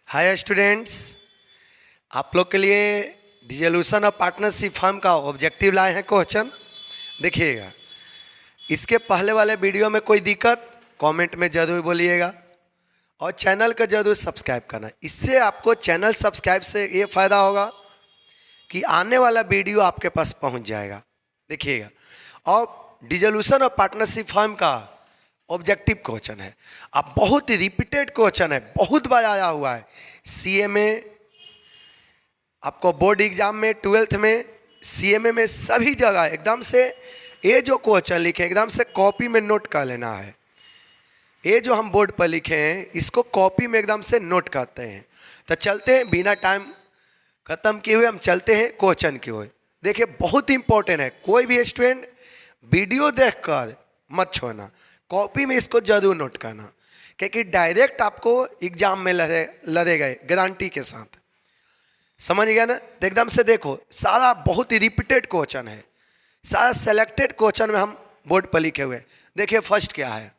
Hi students, आप लोग के लिए डिसोल्यूशन ऑफ पार्टनरशिप फर्म का ऑब्जेक्टिव लाए हैं क्वेश्चन। देखिएगा, इसके पहले वाले वीडियो में कोई दिक्कत कमेंट में जरूर बोलिएगा और चैनल को जरूर सब्सक्राइब करना। इससे आपको चैनल सब्सक्राइब से ये फ़ायदा होगा कि आने वाला वीडियो आपके पास पहुंच जाएगा। देखिएगा, और डिसोल्यूशन ऑफ पार्टनरशिप फर्म का ऑब्जेक्टिव क्वेश्चन है। अब बहुत ही रिपीटेड क्वेश्चन है, बहुत बार आया हुआ है सीए में, आपको बोर्ड एग्जाम में, 12th में, सीएमए में, सभी जगह एकदम से ये जो क्वेश्चन लिखे एकदम से कॉपी में नोट कर लेना है। ये जो हम बोर्ड पर लिखे हैं इसको कॉपी में एकदम से नोट करते हैं। तो चलते हैं, बिना टाइम खत्म किए हुए हम चलते हैं क्वेश्चन की ओर। देखिए, बहुत इंपॉर्टेंट है, कोई भी स्टूडेंट वीडियो देखकर मत छोड़ना, कॉपी में इसको जरूर नोट करना, क्योंकि डायरेक्ट आपको एग्जाम में लड़े गए गारंटी के साथ। समझ गया ना? तो एकदम से देखो, सारा बहुत ही रिपीटेड क्वेश्चन है, सारा सेलेक्टेड क्वेश्चन में हम बोर्ड पर लिखे हुए। देखिए फर्स्ट क्या है,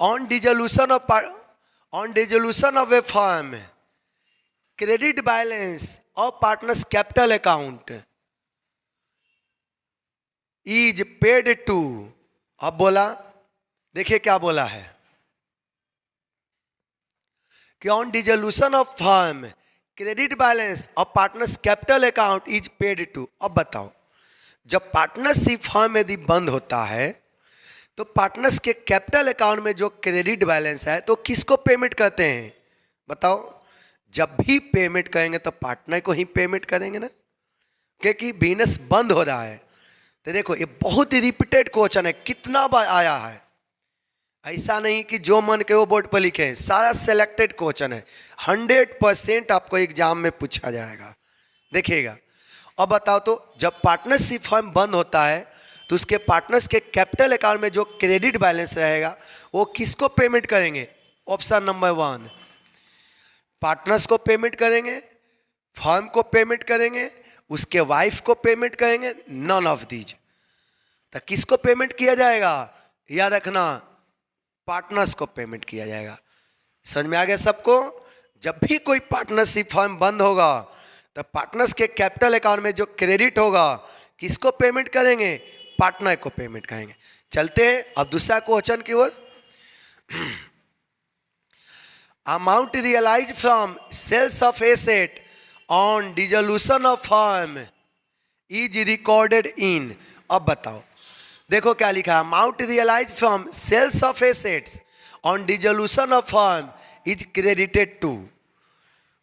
on dissolution of a firm credit balance of partners capital account is paid to. अब बोला, देखिए क्या बोला है कि on dissolution of firm credit balance of partners capital account is paid to. अब बताओ, जब पार्टनरशिप फर्म यदि बंद होता है तो पार्टनर्स के कैपिटल अकाउंट में जो क्रेडिट बैलेंस है तो किसको पेमेंट करते हैं? बताओ, जब भी पेमेंट करेंगे तो पार्टनर को ही पेमेंट करेंगे ना, क्योंकि बिजनेस बंद हो रहा है। तो देखो, ये बहुत ही रिपीटेड क्वेश्चन है, कितना बार आया है। ऐसा नहीं कि जो मन के वो बोर्ड पर लिखे हैं, सारा सेलेक्टेड क्वेश्चन है, 100% आपको एग्जाम में पूछा जाएगा। देखिएगा, अब बताओ तो, जब पार्टनरशिप फर्म बंद होता है तो उसके पार्टनर्स के कैपिटल अकाउंट में जो क्रेडिट बैलेंस रहेगा वो किसको पेमेंट करेंगे? ऑप्शन नंबर 1, पार्टनर्स को पेमेंट करेंगे, फर्म को पेमेंट करेंगे, उसके वाइफ को पेमेंट करेंगे, नन ऑफ दीज। तो किसको पेमेंट किया जाएगा? याद रखना, पार्टनर्स को पेमेंट किया जाएगा। समझ में आ गया सबको? जब भी कोई पार्टनरशिप फर्म बंद होगा तो पार्टनर्स के कैपिटल अकाउंट में जो क्रेडिट होगा किसको पेमेंट करेंगे? पार्टनर को पेमेंट करेंगे। चलते हैं अब दूसरा क्वेश्चन की ओर। Amount realize from sales of asset on dissolution of firm is recorded in. अब बताओ, देखो क्या लिखा है, amount realize from sales of assets on dissolution of firm is credited to.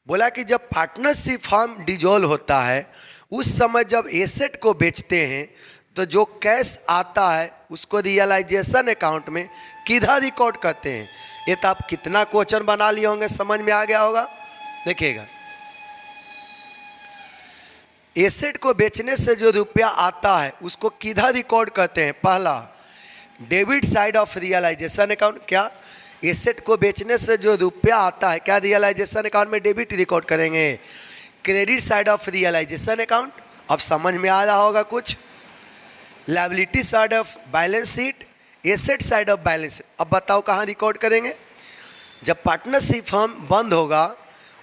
बोला कि जब पार्टनरशिप फर्म डिजोल्व होता है उस समय जब एसेट को बेचते हैं तो जो कैश आता है उसको रियलाइजेशन अकाउंट में किधर रिकॉर्ड करते हैं? ये तो आप कितना क्वेश्चन बना लिए होंगे, समझ में आ गया होगा। देखिएगा, एसेट को बेचने से जो रुपया आता है उसको किधर रिकॉर्ड करते हैं? पहला, debit side of realisation account. क्या एसेट को बेचने से जो रुपया आता है क्या रियलाइजेशन अकाउंट में डेबिट रिकॉर्ड करेंगे? Credit side of realisation account. अब समझ में आ रहा होगा कुछ। Liability side of balance sheet, asset side of balance sheet. अब बताओ कहाँ रिकॉर्ड करेंगे? जब पार्टनरशिप फर्म बंद होगा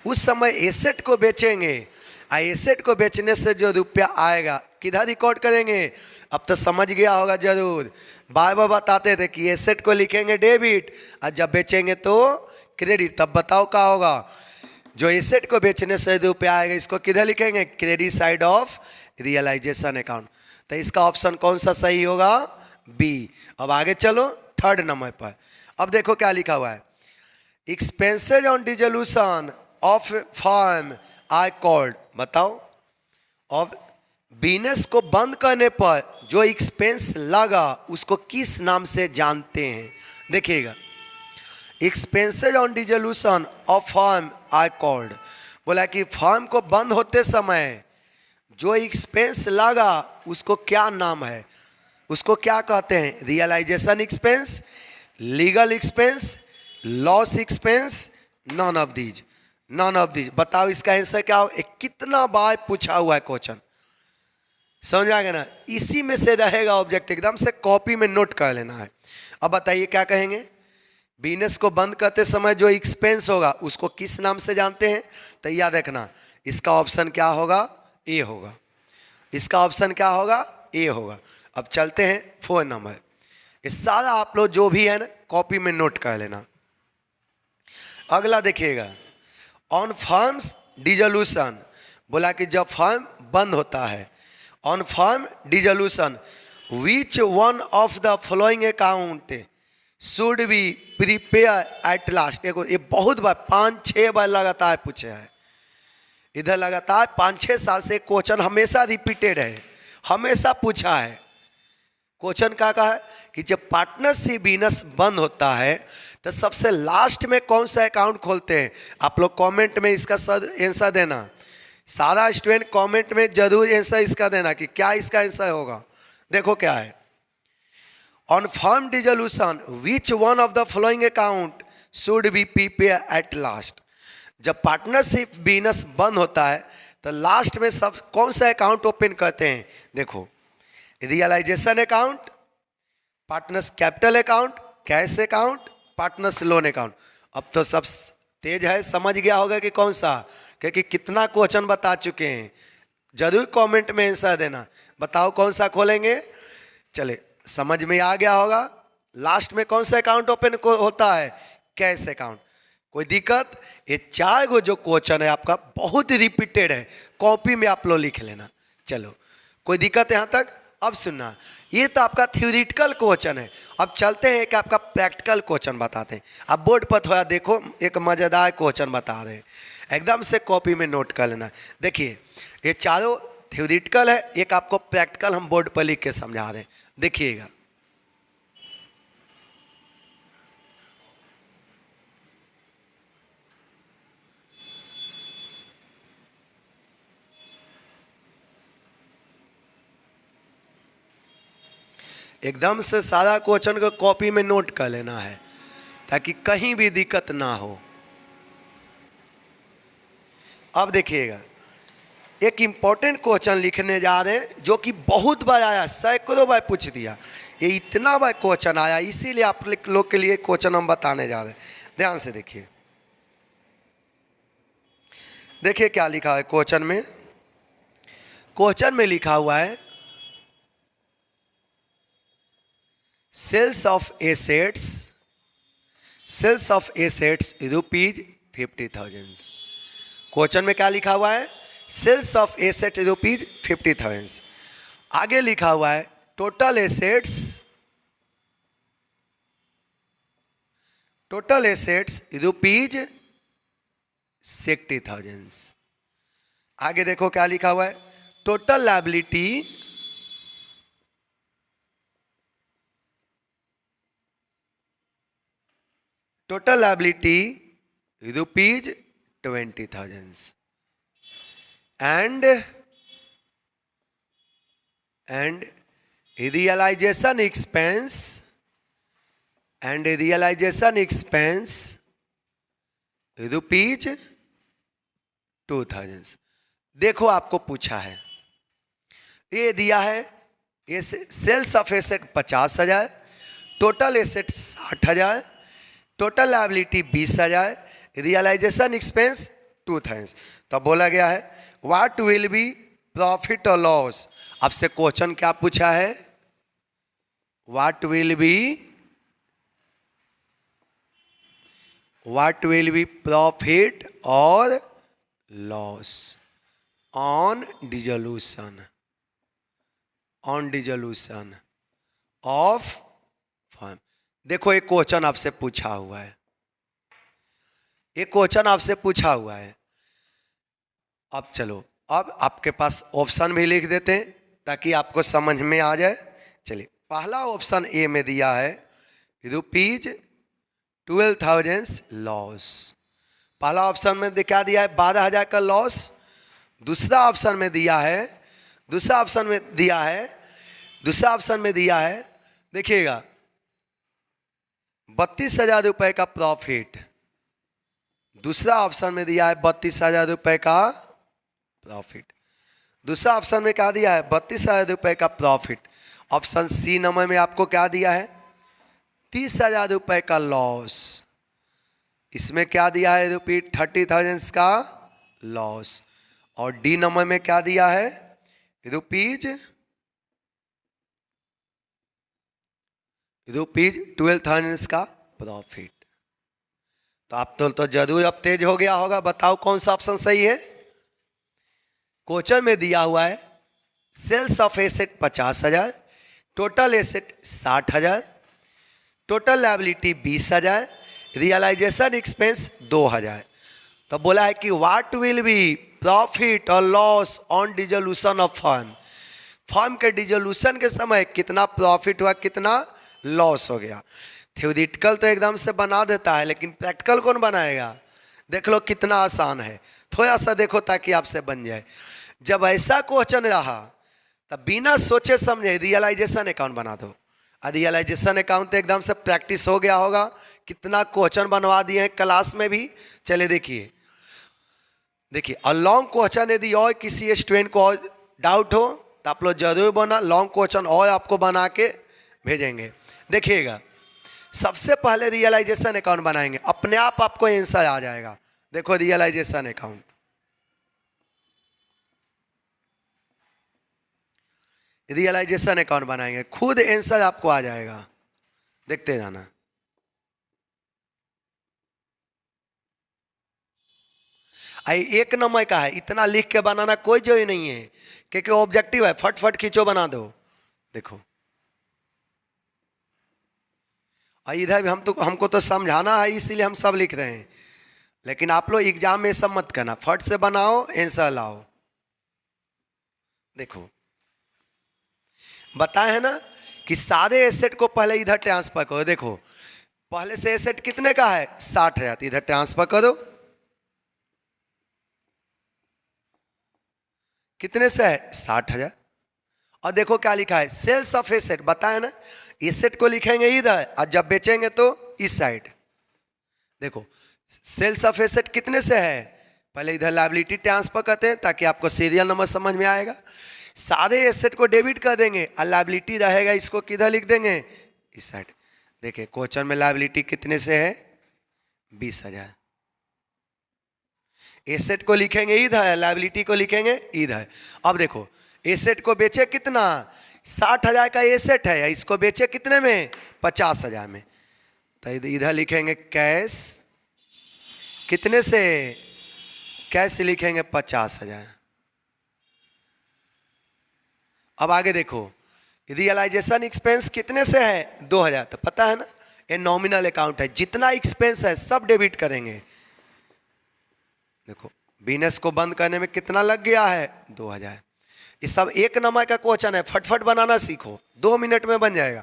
उस समय एसेट को बेचेंगे, एसेट को बेचने से जो रुपया आएगा किधर रिकॉर्ड करेंगे? अब तो समझ गया होगा जरूर। बार बार बताते थे कि एसेट को लिखेंगे डेबिट और जब बेचेंगे तो क्रेडिट। तब बताओ क्या होगा? जो एसेट को बेचने से रुपया आएगा इसको किधर लिखेंगे? Credit side of realisation account. तो इसका ऑप्शन कौन सा सही होगा? बी। अब आगे चलो थर्ड नंबर पर। अब देखो क्या लिखा हुआ है, expenses on dissolution of firm are called. बताओ, अब बिजनेस को बंद करने पर जो एक्सपेंस लगा उसको किस नाम से जानते हैं? देखिएगा, expenses on dissolution of firm are called. बोला कि फर्म को बंद होते समय जो एक्सपेंस लगा उसको क्या नाम है? उसको क्या कहते हैं? Realisation expense, legal expense, loss expense, none of these. None of these. बताओ इसका आंसर क्या हो? कितना बार पूछा हुआ है क्वेश्चन, समझ आ गया ना? इसी में से रहेगा ऑब्जेक्ट, एकदम से कॉपी में नोट कर लेना है। अब बताइए क्या कहेंगे? बिजनेस को बंद करते समय जो एक्सपेंस होगा उसको किस नाम से जानते हैं? तो याद रखना, इसका ऑप्शन क्या होगा? ए होगा। इसका ऑप्शन क्या होगा? ए होगा। अब चलते हैं 4 नंबर। ये सारा आप लोग जो भी है ना कॉपी में नोट कर लेना। अगला देखिएगा, ऑन फर्म्स डिसोल्यूशन, बोला कि जब फर्म बंद होता है, on firm dissolution which one of the following account should be prepare at last. देखो ये बहुत बार 5-6 बार लगातार पूछे है, इधर लगातार 5-6 साल से क्वेश्चन हमेशा रिपीटेड है, हमेशा पूछा है। क्वेश्चन क्या कहा है कि जब पार्टनरशिप बिजनेस बंद होता है तो सबसे लास्ट में कौन सा अकाउंट खोलते हैं? आप लोग कमेंट में इसका आंसर देना, सारा स्टूडेंट कमेंट में जरूर आंसर इसका देना कि क्या इसका आंसर होगा। देखो क्या है, on firm dissolution which one of the following account should be prepare at last. जब पार्टनरशिप बिजनेस बंद होता है तो लास्ट में सब कौन सा अकाउंट ओपन करते हैं? देखो, realisation account, partners capital account, cash account, partners loan account. अब तो सब तेज है, समझ गया होगा कि कौन सा, क्योंकि कितना क्वेश्चन बता चुके हैं। जरूर कमेंट में आंसर देना, बताओ कौन सा खोलेंगे। चले, समझ में आ गया होगा। लास्ट में कौन सा अकाउंट ओपन होता है? Cash account. कोई दिक्कत? ये 4 गो जो क्वेश्चन है आपका बहुत रिपीटेड है, कॉपी में आप लोग लिख लेना। चलो, कोई दिक्कत यहाँ तक? अब सुनना, ये तो आपका थ्योरेटिकल क्वेश्चन है। अब चलते हैं कि आपका प्रैक्टिकल क्वेश्चन बताते हैं। आप बोर्ड पर थोड़ा देखो, एक मज़ेदार क्वेश्चन बता रहे हैं, एकदम से कॉपी में नोट कर लेना। देखिए, ये चारों थ्योरेटिकल है, एक आपको प्रैक्टिकल हम बोर्ड पर लिख के समझा रहे हैं, देखिएगा। एकदम से सारा क्वेश्चन को कॉपी में नोट कर लेना है ताकि कहीं भी दिक्कत ना हो। अब देखिएगा, एक इंपॉर्टेंट क्वेश्चन लिखने जा रहे हैं जो कि बहुत बार आया, सैकड़ों बार पूछ दिया। ये इतना बार क्वेश्चन आया, इसीलिए आप लोग के लिए क्वेश्चन हम बताने जा रहे हैं। ध्यान से देखिए, देखिए क्या लिखा है क्वेश्चन में। क्वेश्चन में लिखा हुआ है sales of assets rupees 50,000। Question में क्या लिखा हुआ है? Sales of asset rupees 50,000। आगे लिखा हुआ है टोटल एसेट्स रुपीज 60,000। आगे देखो क्या लिखा हुआ है, total liability rupees 20,000 and realization expense rupees 2,000। देखो आपको पूछा है, ये दिया है sales of asset 50,000, total asset 60,000, total liability 20,000, realisation expense 2,000। तो बोला गया है व्हाट विल बी प्रॉफिट और लॉस। आपसे क्वेश्चन क्या पूछा है? व्हाट विल बी प्रॉफिट और loss on dissolution of firm. देखो एक क्वेश्चन आपसे पूछा हुआ है, अब चलो, अब आपके पास ऑप्शन भी लिख देते हैं ताकि आपको समझ में आ जाए। चलिए, पहला ऑप्शन ए में दिया है रुपीज 12,000 लॉस। पहला ऑप्शन में क्या दिया है? 12,000 का लॉस। दूसरा ऑप्शन में दिया है देखिएगा 32,000 रुपये का प्रॉफिट। दूसरा ऑप्शन में दिया है 32,000 रुपये का प्रॉफिट। दूसरा ऑप्शन में क्या दिया है? 32,000 रुपये का प्रॉफिट। ऑप्शन सी नंबर में आपको क्या दिया है? 30,000 रुपए का लॉस। इसमें क्या दिया है रुपीज 30,000 का लॉस। और डी नंबर में क्या दिया है रुपीज 12,000 का प्रॉफिट। तो आप तो जरूर अब तेज हो गया होगा। बताओ कौन सा ऑप्शन सही है। क्वेश्चन में दिया हुआ है sales of asset 50,000, total asset 60,000, total liability 20,000, realisation expense 2,000। तो बोला है कि व्हाट विल बी प्रॉफिट और loss on dissolution of firm. Firm के डिसोल्यूशन के समय कितना प्रॉफिट हुआ, कितना लॉस हो गया। थ्योरेटिकल तो एकदम से बना देता है, लेकिन प्रैक्टिकल कौन बनाएगा। देख लो कितना आसान है, थोड़ा सा देखो ताकि आपसे बन जाए। जब ऐसा क्वेश्चन रहा तब बिना सोचे समझे रियलाइजेशन अकाउंट बना दो। रियलाइजेशन अकाउंट तो एकदम से प्रैक्टिस हो गया होगा। कितना क्वेश्चन बनवा दिए हैं क्लास में भी। चले देखिए और लॉन्ग क्वेश्चन यदि और किसी स्टूडेंट को और डाउट हो तो आप लोग जरूर बना लॉन्ग क्वेश्चन और आपको बना के भेजेंगे। देखिएगा सबसे पहले रियलाइजेशन अकाउंट बनाएंगे, अपने आप आपको आंसर आ जाएगा। देखो रियलाइजेशन अकाउंट, रियलाइजेशन अकाउंट बनाएंगे, खुद आंसर आपको आ जाएगा। देखते जाना। एक नंबर का है, इतना लिख के बनाना कोई जरूरी नहीं है, क्योंकि ऑब्जेक्टिव है, फट खींचो बना दो। देखो इधर भी हमको तो समझाना है, इसीलिए हम सब लिख रहे हैं। लेकिन आप लोग एग्जाम में सब मत करना, फट से बनाओ आंसर लाओ। देखो बताए है ना कि सारे एसेट को पहले इधर ट्रांसफर करो। देखो पहले से एसेट कितने का है 60,000, इधर ट्रांसफर करो। कितने से है 60,000। और देखो क्या लिखा है सेल्स ऑफ एसेट, बताए ना एसेट को लिखेंगे इधर और जब बेचेंगे तो इस साइड। देखो सेल्स ऑफ एसेट कितने से है, पहले इधर लायबिलिटी ट्रांसफर करते हैं ताकि आपको सीरियल नंबर समझ में आएगा। सारे एसेट को डेबिट कर देंगे और लायबिलिटी रहेगा, इसको किधर लिख देंगे इस साइड। देखिए क्वेश्चन में लायबिलिटी कितने से है 20,000। एसेट को लिखेंगे इधर, लायबिलिटी को लिखेंगे इधर। अब देखो एसेट को बेचे कितना 60,000 का एसेट है, इसको बेचे कितने में 50,000 में। तो इधर लिखेंगे कैश, कितने से कैश लिखेंगे 50,000। अब आगे देखो रियलाइजेशन एक्सपेंस कितने से है 2,000। तो पता है ना ये नॉमिनल अकाउंट है, जितना एक्सपेंस है सब डेबिट करेंगे। देखो बिजनेस को बंद करने में कितना लग गया है 2,000। ये सब एक नंबर का क्वेश्चन है, फटफट बनाना सीखो, 2 मिनट में बन जाएगा।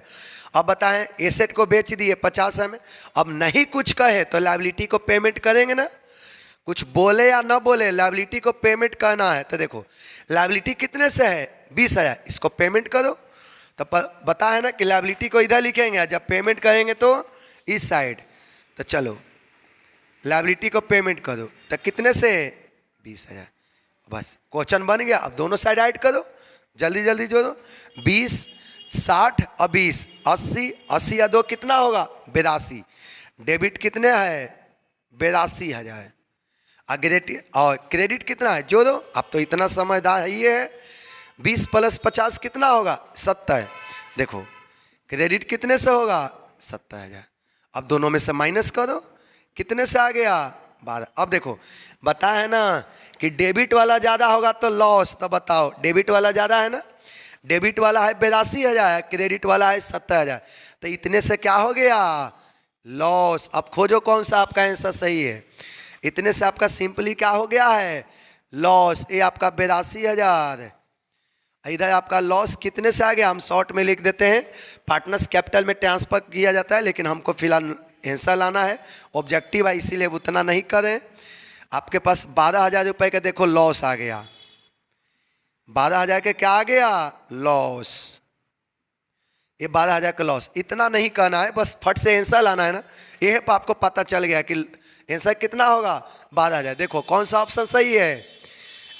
अब बताएं एसेट को बेच दिए 50 में, अब नहीं कुछ कहे तो लायबिलिटी को पेमेंट करेंगे ना। कुछ बोले या ना बोले लायबिलिटी को पेमेंट करना है। तो देखो लायबिलिटी कितने से है 20,000, इसको पेमेंट करो। तो बता है ना कि लायबिलिटी को इधर लिखेंगे, जब पेमेंट करेंगे तो इस साइड। तो चलो लायबिलिटी को पेमेंट करो, तो कितने से 20,000। बस क्वेश्चन बन गया। अब दोनों साइड ऐड करो, जल्दी जल्दी जोड़ो। 20 60 और 20 80, 80 या 2 कितना होगा 82। डेबिट कितने है 82,000 और क्रेडिट कितना है जोड़ो। अब तो इतना समझदार है ये है। 20 + 50 कितना होगा 70। देखो क्रेडिट कितने से होगा 70,000। अब दोनों में से माइनस करो, कितने से आ गया 12। अब देखो बता है ना कि डेबिट वाला ज़्यादा होगा तो लॉस। तो बताओ डेबिट वाला ज़्यादा है ना, डेबिट वाला है 82,000, क्रेडिट वाला है 70,000। तो इतने से क्या हो गया लॉस। अब खोजो कौन सा आपका आंसर सही है। इतने से आपका सिंपली क्या हो गया है लॉस। ये आपका 82,000। इधर आपका लॉस कितने से आ गया, हम शॉर्ट में लिख देते हैं, पार्टनर्स कैपिटल में ट्रांसफर किया जाता है, लेकिन हमको फिलहाल आंसर लाना है, ऑब्जेक्टिव है, इसीलिए उतना नहीं करें। आपके पास 12,000 रुपये का देखो लॉस आ गया। 12,000 के क्या आ गया लॉस। ये 12,000 का लॉस। इतना नहीं कहना है, बस फट से आंसर लाना है ना। ये पर आपको पता चल गया कि आंसर कितना होगा 12,000। देखो कौन सा ऑप्शन सही है।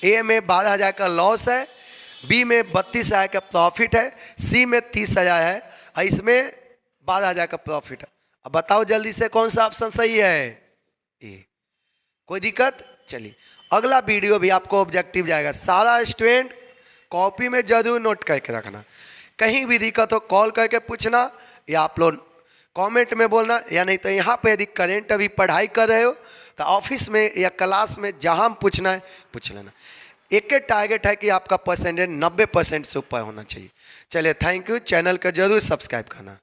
ए में 12,000 का लॉस है, बी में 32,000 का प्रॉफिट है, सी में 30,000 है और इसमें 12,000 का प्रॉफिट है। अब बताओ जल्दी से कौन सा ऑप्शन सही है? ए। कोई दिक्कत? चलिए अगला वीडियो भी आपको ऑब्जेक्टिव जाएगा। सारा स्टूडेंट कॉपी में जरूर नोट करके रखना। कहीं भी दिक्कत हो कॉल करके पूछना, या आप लोग कमेंट में बोलना, या नहीं तो यहाँ पे यदि करेंट अभी पढ़ाई कर रहे हो तो ऑफिस में या क्लास में जहाँ पूछना है पूछ लेना। एक ही टारगेट है कि आपका परसेंटेज 90% से ऊपर होना चाहिए। चलिए थैंक यू। चैनल का जरूर सब्सक्राइब करना।